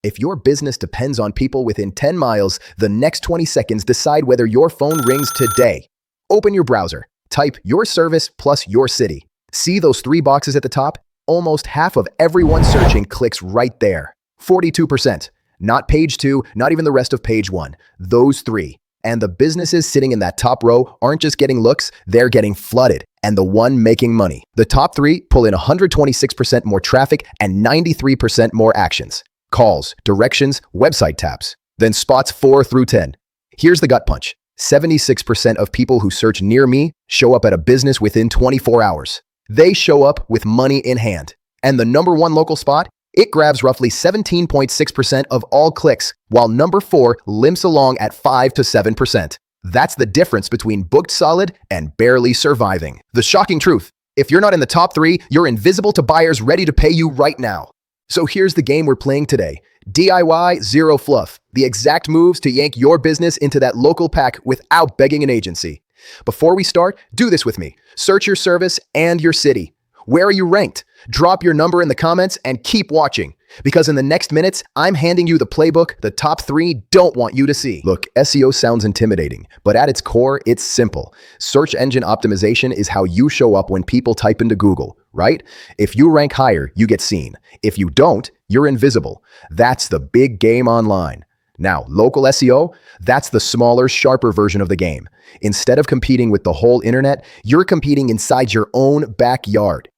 If your business depends on people within 10 miles, the next 20 seconds decide whether your phone rings today. Open your browser, type your service plus your city. See those three boxes at the top? Almost half of everyone searching clicks right there. 42%. Not page 2, not even the rest of page 1. Those three. And the businesses sitting in that top row aren't just getting looks, they're getting flooded. And the one making money. The top three pull in 126% more traffic and 93% more actions. Calls, directions, website taps. Then spots 4 through 10. Here's the gut punch. 76% of people who search near me show up at a business within 24 hours. They show up with money in hand. And the number 1 local spot? It grabs roughly 17.6% of all clicks, while number 4 limps along at 5 to 7%. That's the difference between booked solid and barely surviving. The shocking truth, if you're not in the top 3, you're invisible to buyers ready to pay you right now. So here's the game we're playing today. DIY, zero fluff. The exact moves to yank your business into that local pack without begging an agency. Before we start, do this with me. Search your service and your city. Where are you ranked? Drop your number in the comments and keep watching. Because in the next minutes, I'm handing you the playbook the top 3 don't want you to see. Look, SEO sounds intimidating, but at its core, it's simple. Search engine optimization is how you show up when people type into Google, right? If you rank higher, you get seen. If you don't, you're invisible. That's the big game online. Now, local SEO, that's the smaller, sharper version of the game. Instead of competing with the whole internet, you're competing inside your own backyard.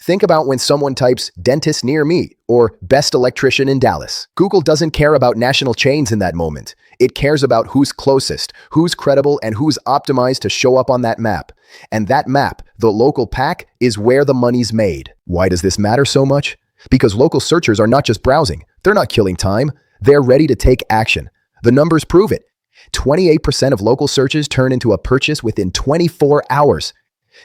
Think about when someone types dentist near me or best electrician in Dallas. Google doesn't care about national chains in that moment. It cares about who's closest, who's credible, and who's optimized to show up on that map. And that map, the local pack, is where the money's made. Why does this matter so much? Because local searchers are not just browsing. They're not killing time. They're ready to take action. The numbers prove it. 28% of local searches turn into a purchase within 24 hours.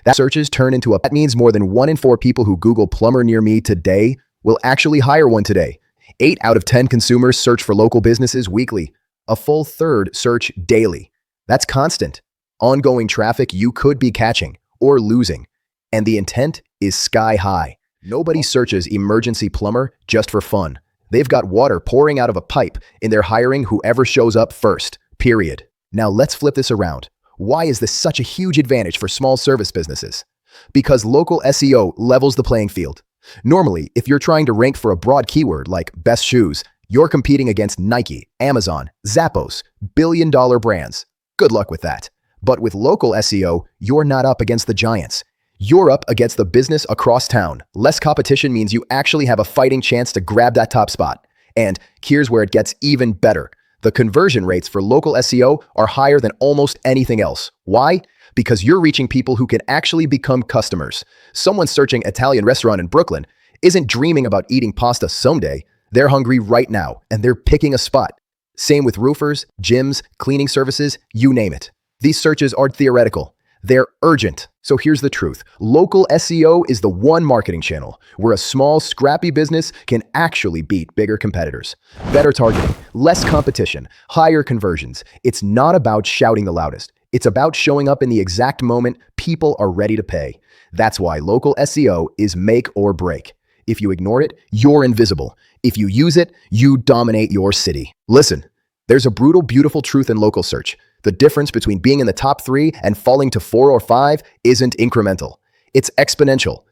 That means more than 1 in 4 people who Google plumber near me today will actually hire one today. 8 out of 10 consumers search for local businesses weekly. A full third search daily. That's constant, ongoing traffic you could be catching or losing. And the intent is sky high. Nobody searches emergency plumber just for fun. They've got water pouring out of a pipe and they're hiring whoever shows up first, period. Now let's flip this around. Why is this such a huge advantage for small service businesses? Because local SEO levels the playing field. Normally, if you're trying to rank for a broad keyword like best shoes, you're competing against Nike, Amazon, Zappos, billion-dollar brands. Good luck with that. But with local SEO, you're not up against the giants. You're up against the business across town. Less competition means you actually have a fighting chance to grab that top spot. And here's where it gets even better. The conversion rates for local SEO are higher than almost anything else. Why? Because you're reaching people who can actually become customers. Someone searching Italian restaurant in Brooklyn isn't dreaming about eating pasta someday. They're hungry right now, and they're picking a spot. Same with roofers, gyms, cleaning services, you name it. These searches aren't theoretical. They're urgent. So here's the truth. Local SEO is the one marketing channel where a small, scrappy business can actually beat bigger competitors. Better targeting, less competition, higher conversions. It's not about shouting the loudest. It's about showing up in the exact moment people are ready to pay. That's why local SEO is make or break. If you ignore it, you're invisible. If you use it, you dominate your city. Listen, there's a brutal, beautiful truth in local search. The difference between being in the top 3 and falling to 4 or 5 isn't incremental. It's exponential.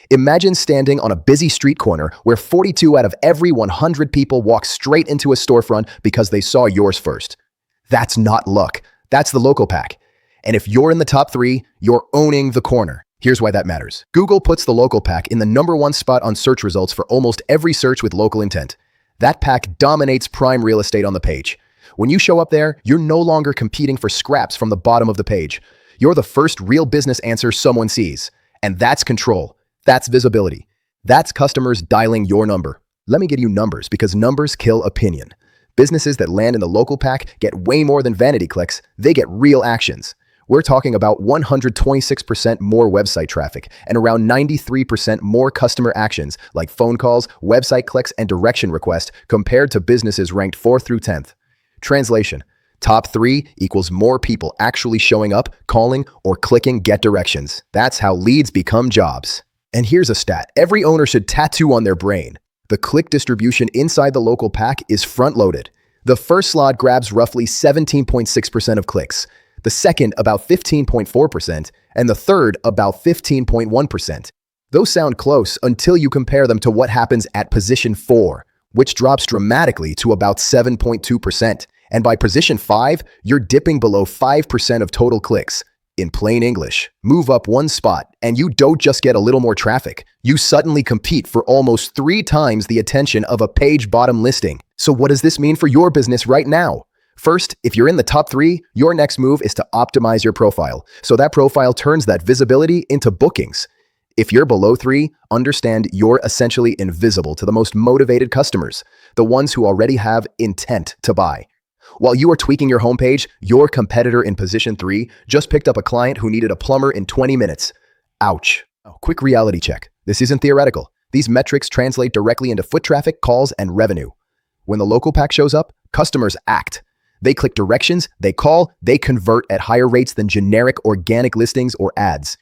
Imagine standing on a busy street corner where 42 out of every 100 people walk straight into a storefront because they saw yours first. That's not luck. That's the local pack. And if you're in the top 3, you're owning the corner. Here's why that matters. Google puts the local pack in the number 1 spot on search results for almost every search with local intent. That pack dominates prime real estate on the page. When you show up there, you're no longer competing for scraps from the bottom of the page. You're the first real business answer someone sees. And that's control. That's visibility. That's customers dialing your number. Let me give you numbers because numbers kill opinion. Businesses that land in the local pack get way more than vanity clicks. They get real actions. We're talking about 126% more website traffic and around 93% more customer actions like phone calls, website clicks, and direction requests compared to businesses ranked 4th through 10th. Translation: top 3 equals more people actually showing up, calling, or clicking get directions. That's how leads become jobs. And here's a stat every owner should tattoo on their brain. The click distribution inside the local pack is front-loaded. The first slot grabs roughly 17.6% of clicks, the second about 15.4%, and the third about 15.1%. Those sound close until you compare them to what happens at position 4, which drops dramatically to about 7.2%. And by position 5, you're dipping below 5% of total clicks. In plain English, move up one spot and you don't just get a little more traffic. You suddenly compete for almost 3 times the attention of a page bottom listing. So what does this mean for your business right now? First, if you're in the top 3, your next move is to optimize your profile, so that profile turns that visibility into bookings. If you're below 3, understand you're essentially invisible to the most motivated customers, the ones who already have intent to buy. While you are tweaking your homepage, your competitor in position 3 just picked up a client who needed a plumber in 20 minutes. Ouch. Quick reality check. This isn't theoretical. These metrics translate directly into foot traffic, calls, and revenue. When the local pack shows up, customers act. They click directions, they call, they convert at higher rates than generic organic listings or ads.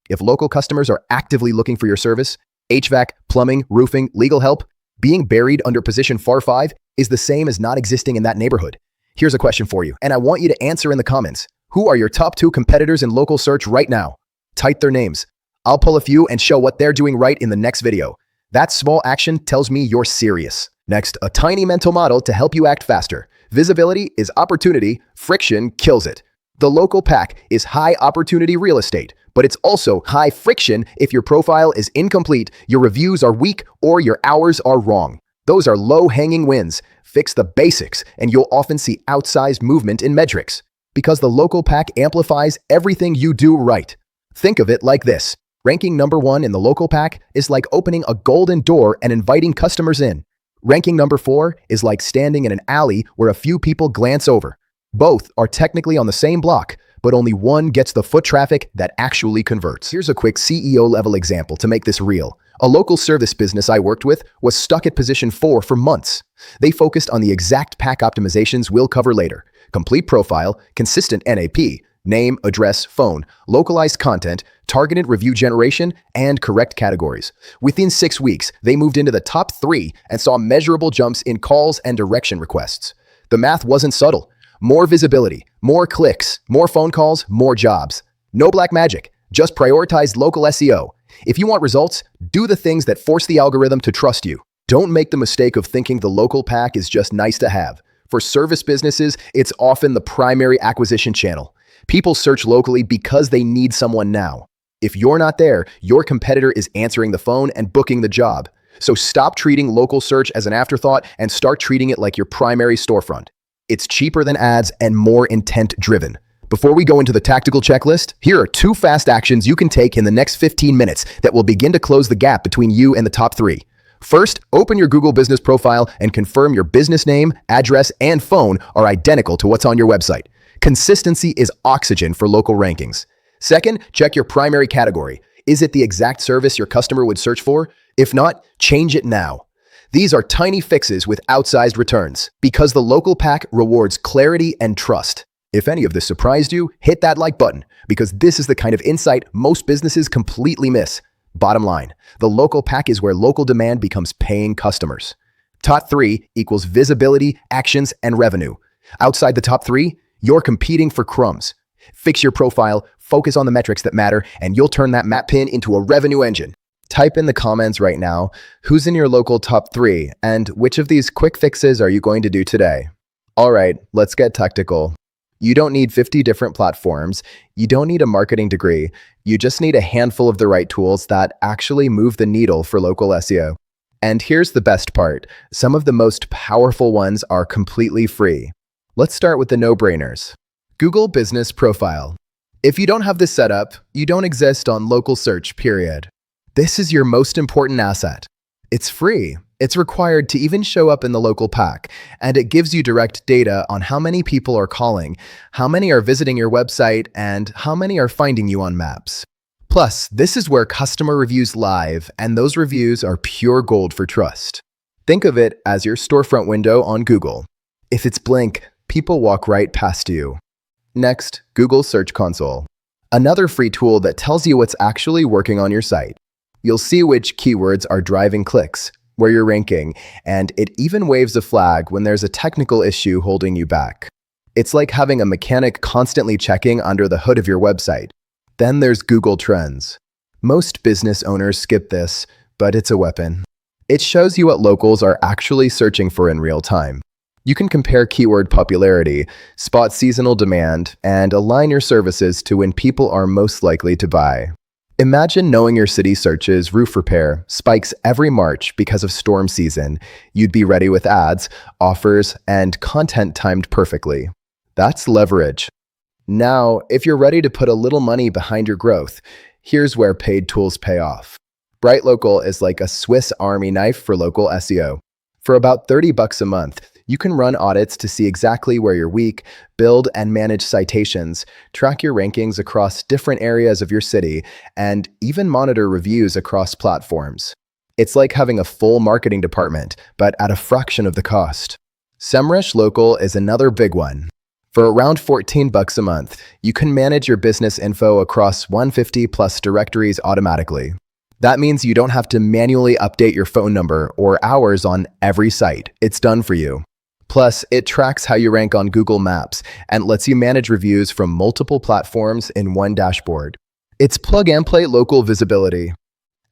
If local customers are actively looking for your service, HVAC, plumbing, roofing, legal help, being buried under position 5 is the same as not existing in that neighborhood. Here's a question for you, and I want you to answer in the comments. Who are your top 2 competitors in local search right now? Type their names. I'll pull a few and show what they're doing right in the next video. That small action tells me you're serious. Next, a tiny mental model to help you act faster. Visibility is opportunity, friction kills it. The local pack is high opportunity real estate, but it's also high friction if your profile is incomplete, your reviews are weak, or your hours are wrong. Those are low-hanging wins. Fix the basics, and you'll often see outsized movement in metrics, because the local pack amplifies everything you do right. Think of it like this. Ranking number 1 in the local pack is like opening a golden door and inviting customers in. Ranking number 4 is like standing in an alley where a few people glance over. Both are technically on the same block, but only one gets the foot traffic that actually converts. Here's a quick CEO-level example to make this real. A local service business I worked with was stuck at position 4 for months. They focused on the exact pack optimizations we'll cover later. Complete profile, consistent NAP, name, address, phone, localized content, targeted review generation, and correct categories. Within 6 weeks, they moved into the top 3 and saw measurable jumps in calls and direction requests. The math wasn't subtle. More visibility, more clicks, more phone calls, more jobs. No black magic, just prioritized local SEO. If you want results, do the things that force the algorithm to trust you. Don't make the mistake of thinking the local pack is just nice to have. For service businesses, it's often the primary acquisition channel. People search locally because they need someone now. If you're not there, your competitor is answering the phone and booking the job. So stop treating local search as an afterthought and start treating it like your primary storefront. It's cheaper than ads and more intent-driven. Before we go into the tactical checklist, here are 2 fast actions you can take in the next 15 minutes that will begin to close the gap between you and the top 3. First, open your Google Business profile and confirm your business name, address, and phone are identical to what's on your website. Consistency is oxygen for local rankings. Second, check your primary category. Is it the exact service your customer would search for? If not, change it now. These are tiny fixes with outsized returns because the local pack rewards clarity and trust. If any of this surprised you, hit that like button because this is the kind of insight most businesses completely miss. Bottom line, the local pack is where local demand becomes paying customers. Top 3 equals visibility, actions, and revenue. Outside the top 3, you're competing for crumbs. Fix your profile, focus on the metrics that matter, and you'll turn that map pin into a revenue engine. Type in the comments right now, who's in your local top 3, and which of these quick fixes are you going to do today? All right, let's get tactical. You don't need 50 different platforms. You don't need a marketing degree. You just need a handful of the right tools that actually move the needle for local SEO. And here's the best part. Some of the most powerful ones are completely free. Let's start with the no-brainers. Google Business Profile. If you don't have this set up, you don't exist on local search, period. This is your most important asset. It's free. It's required to even show up in the local pack, and it gives you direct data on how many people are calling, how many are visiting your website, and how many are finding you on maps. Plus, this is where customer reviews live, and those reviews are pure gold for trust. Think of it as your storefront window on Google. If it's blank, people walk right past you. Next, Google Search Console. Another free tool that tells you what's actually working on your site. You'll see which keywords are driving clicks, where you're ranking, and it even waves a flag when there's a technical issue holding you back. It's like having a mechanic constantly checking under the hood of your website. Then there's Google Trends. Most business owners skip this, but it's a weapon. It shows you what locals are actually searching for in real time. You can compare keyword popularity, spot seasonal demand, and align your services to when people are most likely to buy. Imagine knowing your city searches roof repair spikes every March because of storm season. You'd be ready with ads, offers, and content timed perfectly. That's leverage. Now, if you're ready to put a little money behind your growth, here's where paid tools pay off. BrightLocal is like a Swiss Army knife for local SEO. For about $30 a month, you can run audits to see exactly where you're weak, build and manage citations, track your rankings across different areas of your city, and even monitor reviews across platforms. It's like having a full marketing department, but at a fraction of the cost. SEMrush Local is another big one. For around $14 a month, you can manage your business info across 150 plus directories automatically. That means you don't have to manually update your phone number or hours on every site. It's done for you. Plus, it tracks how you rank on Google Maps and lets you manage reviews from multiple platforms in one dashboard. It's plug-and-play local visibility.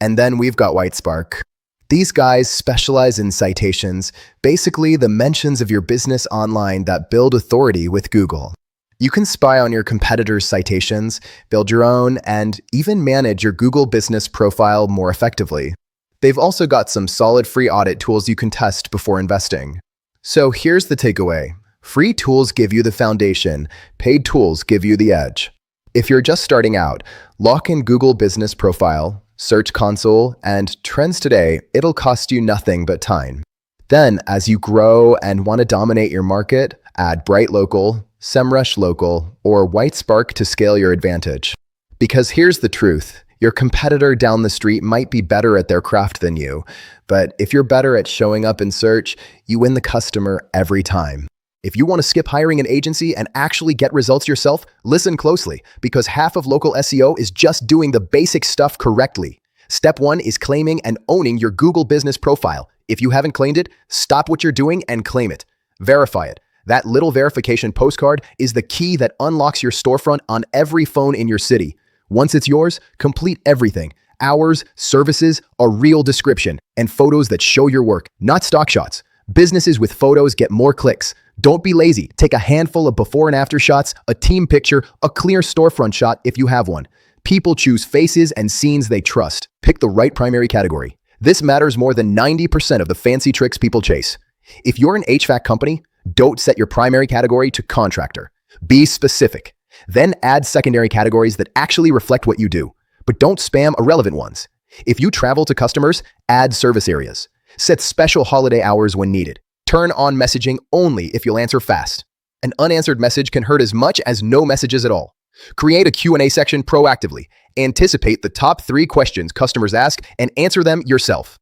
And then we've got Whitespark. These guys specialize in citations, basically the mentions of your business online that build authority with Google. You can spy on your competitors' citations, build your own, and even manage your Google business profile more effectively. They've also got some solid free audit tools you can test before investing. So here's the takeaway. Free tools give you the foundation, paid tools give you the edge. If you're just starting out, lock in Google Business Profile, Search Console, and Trends today. It'll cost you nothing but time. Then, as you grow and want to dominate your market, add BrightLocal, SEMrush Local, or Whitespark to scale your advantage. Because here's the truth. Your competitor down the street might be better at their craft than you, but if you're better at showing up in search, you win the customer every time. If you want to skip hiring an agency and actually get results yourself, listen closely, because half of local SEO is just doing the basic stuff correctly. Step 1 is claiming and owning your Google business profile. If you haven't claimed it, stop what you're doing and claim it. Verify it. That little verification postcard is the key that unlocks your storefront on every phone in your city. Once it's yours, complete everything. Hours, services, a real description, and photos that show your work, not stock shots. Businesses with photos get more clicks. Don't be lazy. Take a handful of before and after shots, a team picture, a clear storefront shot if you have one. People choose faces and scenes they trust. Pick the right primary category. This matters more than 90% of the fancy tricks people chase. If you're an HVAC company, don't set your primary category to contractor. Be specific. Then add secondary categories that actually reflect what you do, but don't spam irrelevant ones. If you travel to customers, add service areas. Set special holiday hours when needed. Turn on messaging only if you'll answer fast. An unanswered message can hurt as much as no messages at all. Create a Q&A section proactively. Anticipate the top 3 questions customers ask and answer them yourself.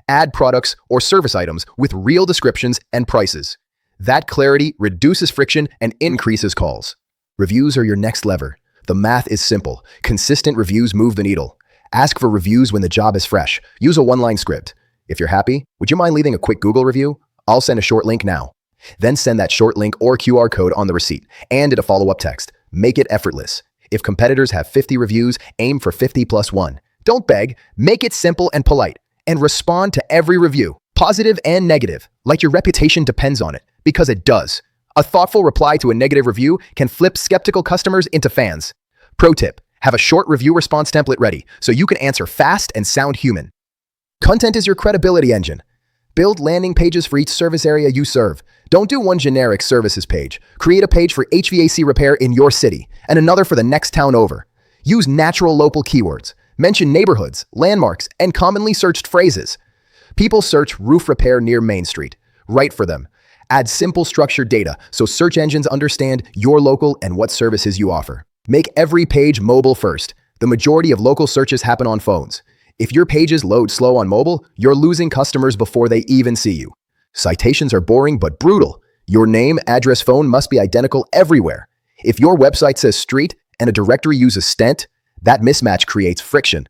Add products or service items with real descriptions and prices. That clarity reduces friction and increases calls. Reviews are your next lever. The math is simple. Consistent reviews move the needle. Ask for reviews when the job is fresh. Use a one-line script. If you're happy, would you mind leaving a quick Google review? I'll send a short link now. Then send that short link or QR code on the receipt and a follow-up text. Make it effortless. If competitors have 50 reviews, aim for 50 plus 1. Don't beg. Make it simple and polite. And respond to every review, positive and negative, like your reputation depends on it, because it does. A thoughtful reply to a negative review can flip skeptical customers into fans. Pro tip, have a short review response template ready so you can answer fast and sound human. Content is your credibility engine. Build landing pages for each service area you serve. Don't do one generic services page. Create a page for HVAC repair in your city and another for the next town over. Use natural local keywords. Mention neighborhoods, landmarks, and commonly searched phrases. People search roof repair near Main Street. Write for them. Add simple structured data so search engines understand your local and what services you offer. Make every page mobile first. The majority of local searches happen on phones. If your pages load slow on mobile, you're losing customers before they even see you. Citations are boring but brutal. Your name, address, phone must be identical everywhere. If your website says street and a directory uses stent, that mismatch creates friction.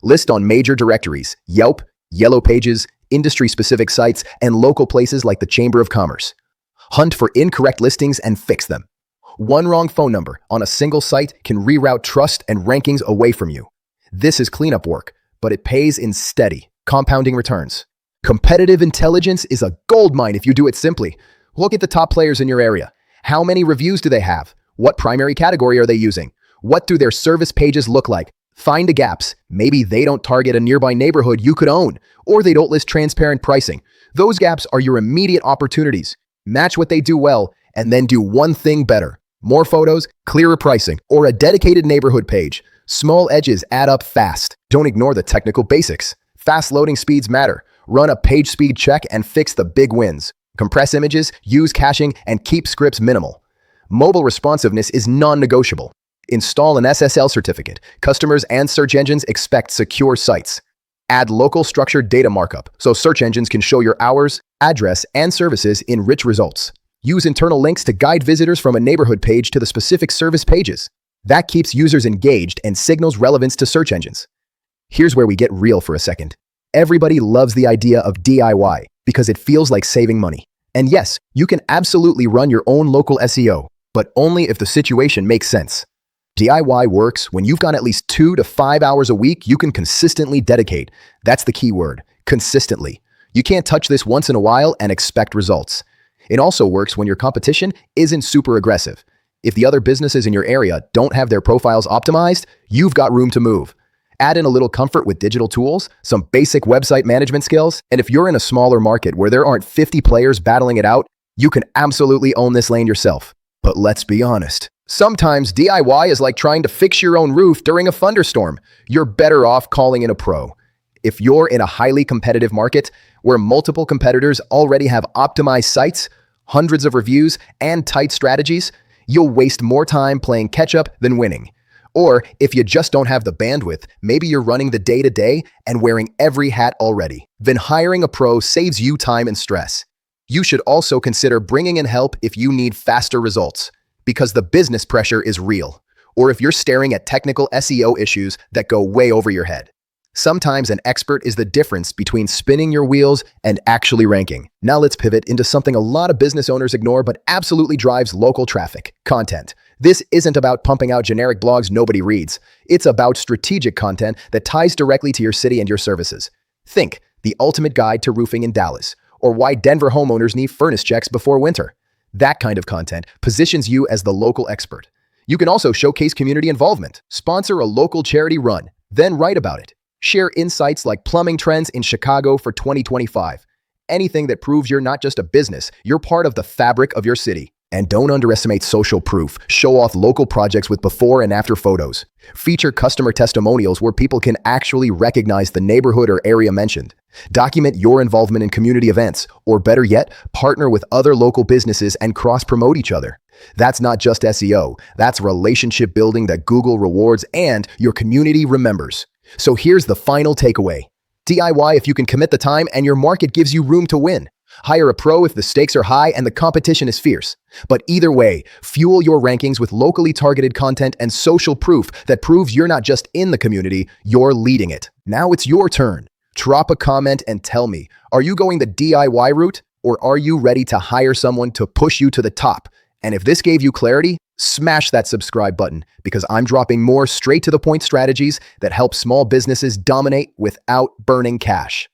List on major directories: Yelp, Yellow Pages, industry-specific sites and local places like the Chamber of Commerce. Hunt for incorrect listings and fix them. One wrong phone number on a single site can reroute trust and rankings away from you. This is cleanup work, but it pays in steady, compounding returns. Competitive intelligence is a goldmine if you do it simply. Look at the top players in your area. How many reviews do they have? What primary category are they using? What do their service pages look like? Find the gaps. Maybe they don't target a nearby neighborhood you could own, or they don't list transparent pricing. Those gaps are your immediate opportunities. Match what they do well, and then do one thing better. More photos, clearer pricing, or a dedicated neighborhood page. Small edges add up fast. Don't ignore the technical basics. Fast loading speeds matter. Run a page speed check and fix the big wins. Compress images, use caching, and keep scripts minimal. Mobile responsiveness is non-negotiable. Install an SSL certificate. Customers and search engines expect secure sites. Add local structured data markup so search engines can show your hours, address, and services in rich results. Use internal links to guide visitors from a neighborhood page to the specific service pages. That keeps users engaged and signals relevance to search engines. Here's where we get real for a second. Everybody loves the idea of DIY because it feels like saving money. And yes, you can absolutely run your own local SEO, but only if the situation makes sense. DIY works when you've got at least 2 to 5 hours a week you can consistently dedicate. That's the key word, consistently. You can't touch this once in a while and expect results. It also works when your competition isn't super aggressive. If the other businesses in your area don't have their profiles optimized, you've got room to move. Add in a little comfort with digital tools, some basic website management skills, and if you're in a smaller market where there aren't 50 players battling it out, you can absolutely own this lane yourself. But let's be honest. Sometimes DIY is like trying to fix your own roof during a thunderstorm. You're better off calling in a pro. If you're in a highly competitive market where multiple competitors already have optimized sites, hundreds of reviews, and tight strategies, you'll waste more time playing catch-up than winning. Or if you just don't have the bandwidth, maybe you're running the day-to-day and wearing every hat already. Then hiring a pro saves you time and stress. You should also consider bringing in help if you need faster results, because the business pressure is real, or if you're staring at technical SEO issues that go way over your head. Sometimes an expert is the difference between spinning your wheels and actually ranking. Now let's pivot into something a lot of business owners ignore but absolutely drives local traffic: content. This isn't about pumping out generic blogs nobody reads. It's about strategic content that ties directly to your city and your services. Think The Ultimate Guide to Roofing in Dallas, or Why Denver Homeowners Need Furnace Checks Before Winter. That kind of content positions you as the local expert. You can also showcase community involvement, sponsor a local charity run, then write about it. Share insights like plumbing trends in Chicago for 2025. Anything that proves you're not just a business, you're part of the fabric of your city. And don't underestimate social proof. Show off local projects with before and after photos. Feature customer testimonials where people can actually recognize the neighborhood or area mentioned. Document your involvement in community events, or better yet, partner with other local businesses and cross-promote each other. That's not just SEO, that's relationship building that Google rewards and your community remembers. So here's the final takeaway. DIY if you can commit the time and your market gives you room to win. Hire a pro if the stakes are high and the competition is fierce. But either way, fuel your rankings with locally targeted content and social proof that proves you're not just in the community, you're leading it. Now it's your turn. Drop a comment and tell me, are you going the DIY route, or are you ready to hire someone to push you to the top? And if this gave you clarity, smash that subscribe button, because I'm dropping more straight to the point strategies that help small businesses dominate without burning cash.